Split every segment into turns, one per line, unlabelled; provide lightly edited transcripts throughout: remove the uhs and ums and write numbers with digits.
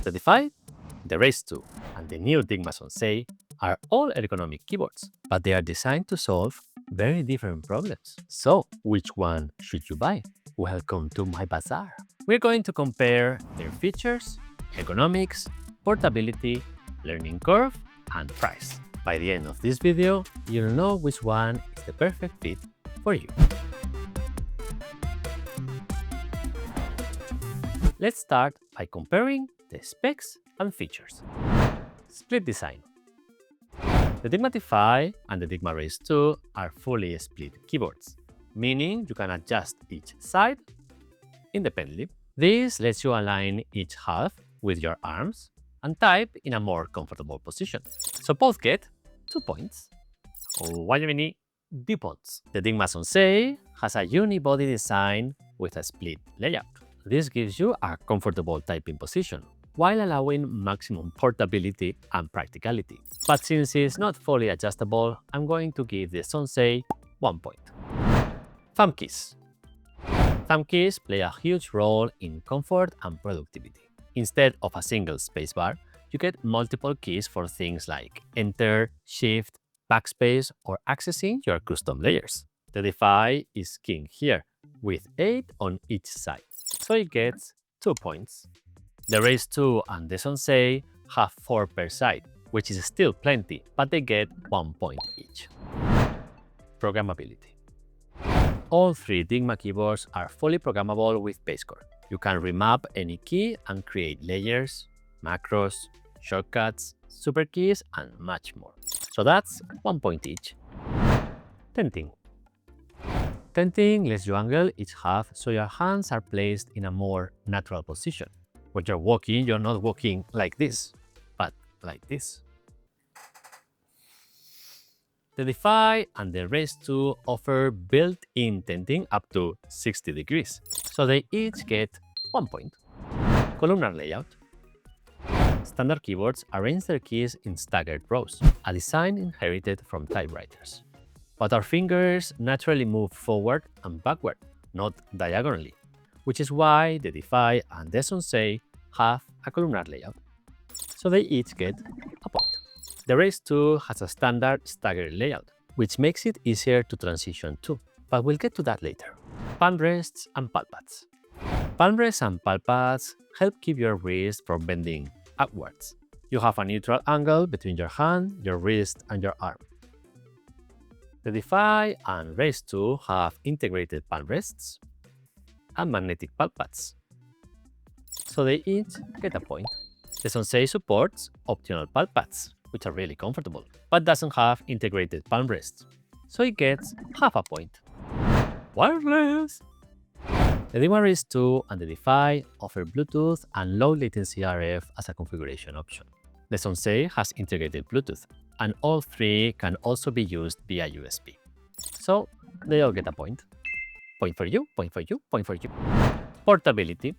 The Defy, the Race 2, and the new Dygma Sonsei are all ergonomic keyboards, but they are designed to solve very different problems. So, which one should you buy? Welcome to my bazaar. We're going to compare their features, ergonomics, portability, learning curve, and price. By the end of this video, you'll know which one is the perfect fit for you. Let's start by comparing the specs and features. Split design. The Dygma Defy and the Dygma Race 2 are fully split keyboards, meaning you can adjust each side independently. This lets you align each half with your arms and type in a more comfortable position. So both get 2 points. Why do we need D points? The Dygma Sonsei has a unibody design with a split layout. This gives you a comfortable typing position, while allowing maximum portability and practicality. But since it's not fully adjustable, I'm going to give the Sonsei 1 point. Thumbkeys. Thumbkeys play a huge role in comfort and productivity. Instead of a single spacebar, you get multiple keys for things like Enter, Shift, Backspace, or accessing your custom layers. The Defy is king here, with 8 on each side, so it gets 2 points. The Race 2 and the Sonsei have 4 per side, which is still plenty, but they get 1 point each. Programmability. All 3 Dygma keyboards are fully programmable with BaseCore. You can remap any key and create layers, macros, shortcuts, super keys, and much more. So that's 1 point each. Tenting. Tenting lets you angle each half so your hands are placed in a more natural position. When you're walking, you're not walking like this, but like this. The Defy and the Race 2 offer built-in tenting up to 60 degrees, so they each get 1 point. Columnar Layout. Standard keyboards arrange their keys in staggered rows, a design inherited from typewriters. But our fingers naturally move forward and backward, not diagonally, which is why the Defy and the Sonsei have a columnar layout, so they each get a point. The Race 2 has a standard staggered layout, which makes it easier to transition to, but we'll get to that later. Palm rests and palm pads. Palm rests and palm pads help keep your wrist from bending upwards. You have a neutral angle between your hand, your wrist, and your arm. The Defy and Race 2 have integrated palm rests and magnetic palm pads, so they each get a point. The Sonsei supports optional palm pads, which are really comfortable, but doesn't have integrated palm rests, so it gets half a point. Wireless! The Dygma Race 2 and the Defy offer Bluetooth and low latency RF as a configuration option. The Sonsei has integrated Bluetooth, and all 3 can also be used via USB. So they all get a point. Point for you, point for you, point for you. Portability.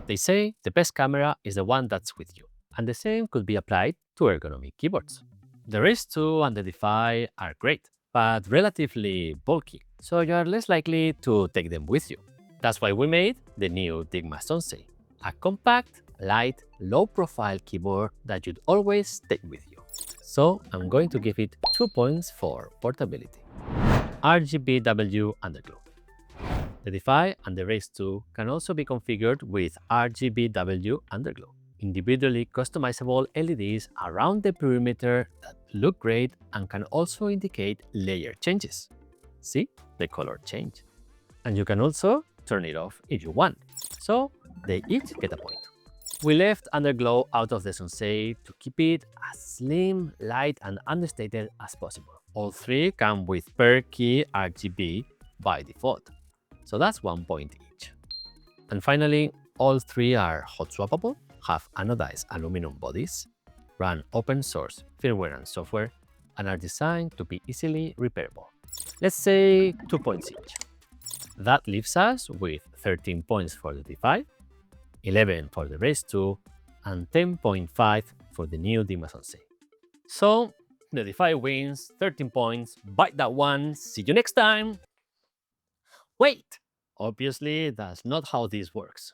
They say the best camera is the one that's with you, and the same could be applied to ergonomic keyboards. The Race 2 and the Defy are great, but relatively bulky, so you are less likely to take them with you. That's why we made the new Dygma Sonsei, a compact, light, low-profile keyboard that you'd always take with you. So I'm going to give it 2 points for portability. RGBW underglow. The Defy and the Race 2 can also be configured with RGBW underglow, individually customizable LEDs around the perimeter that look great and can also indicate layer changes. See the color change. And you can also turn it off if you want. So they each get a point. We left underglow out of the Sonsei to keep it as slim, light, and understated as possible. All 3 come with per key RGB by default, so that's 1 point each. And finally, all 3 are hot swappable, have anodized aluminum bodies, run open source firmware and software, and are designed to be easily repairable. Let's say 2 points each. That leaves us with 13 points for the Defy, 11 for the Race 2, and 10.5 for the new Dygma Sonsei. So the Defy wins, 13 points. Bite that one. See you next time. Wait! Obviously, that's not how this works.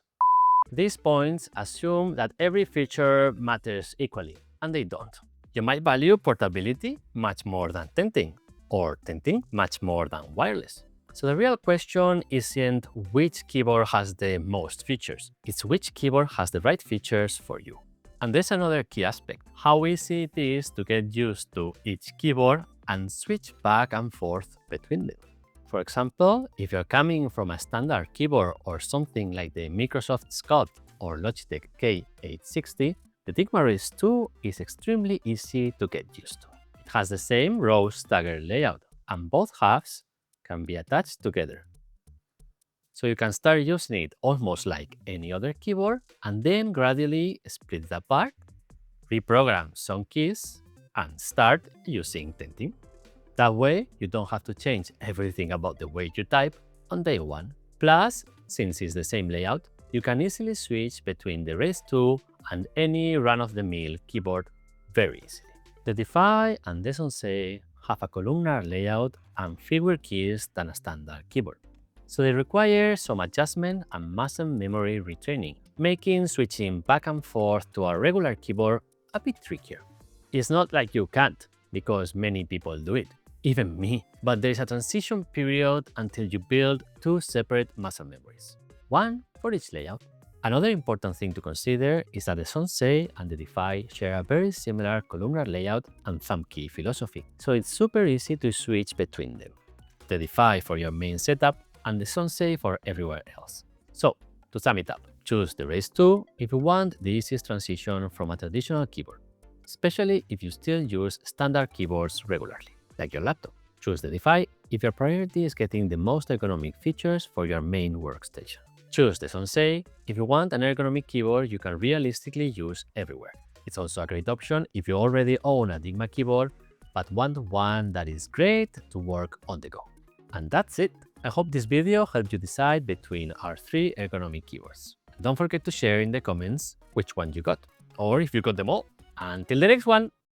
These points assume that every feature matters equally, and they don't. You might value portability much more than tenting, or tenting much more than wireless. So the real question isn't which keyboard has the most features, it's which keyboard has the right features for you. And there's another key aspect, how easy it is to get used to each keyboard and switch back and forth between them. For example, if you're coming from a standard keyboard or something like the Microsoft Sculpt or Logitech K860, the Dygma Race 2 is extremely easy to get used to. It has the same row stagger layout, and both halves can be attached together. So you can start using it almost like any other keyboard, and then gradually split it apart, reprogram some keys, and start using tenting. That way, you don't have to change everything about the way you type on day one. Plus, since it's the same layout, you can easily switch between the Race 2 and any run-of-the-mill keyboard very easily. The Defy and the Sonsei have a columnar layout and fewer keys than a standard keyboard. So they require some adjustment and muscle memory retraining, making switching back and forth to a regular keyboard a bit trickier. It's not like you can't, because many people do it, even me, but there's a transition period until you build two separate muscle memories, one for each layout. Another important thing to consider is that the Sonsei and the Defy share a very similar columnar layout and thumb key philosophy, so it's super easy to switch between them. The Defy for your main setup and the Sonsei for everywhere else. So, to sum it up, choose the Race 2 if you want the easiest transition from a traditional keyboard, especially if you still use standard keyboards regularly, like your laptop. Choose the Defy if your priority is getting the most ergonomic features for your main workstation. Choose the Sonsei if you want an ergonomic keyboard you can realistically use everywhere. It's also a great option if you already own a Dygma keyboard but want one that is great to work on the go. And that's it. I hope this video helped you decide between our 3 ergonomic keyboards. Don't forget to share in the comments which one you got, or if you got them all. Until the next one!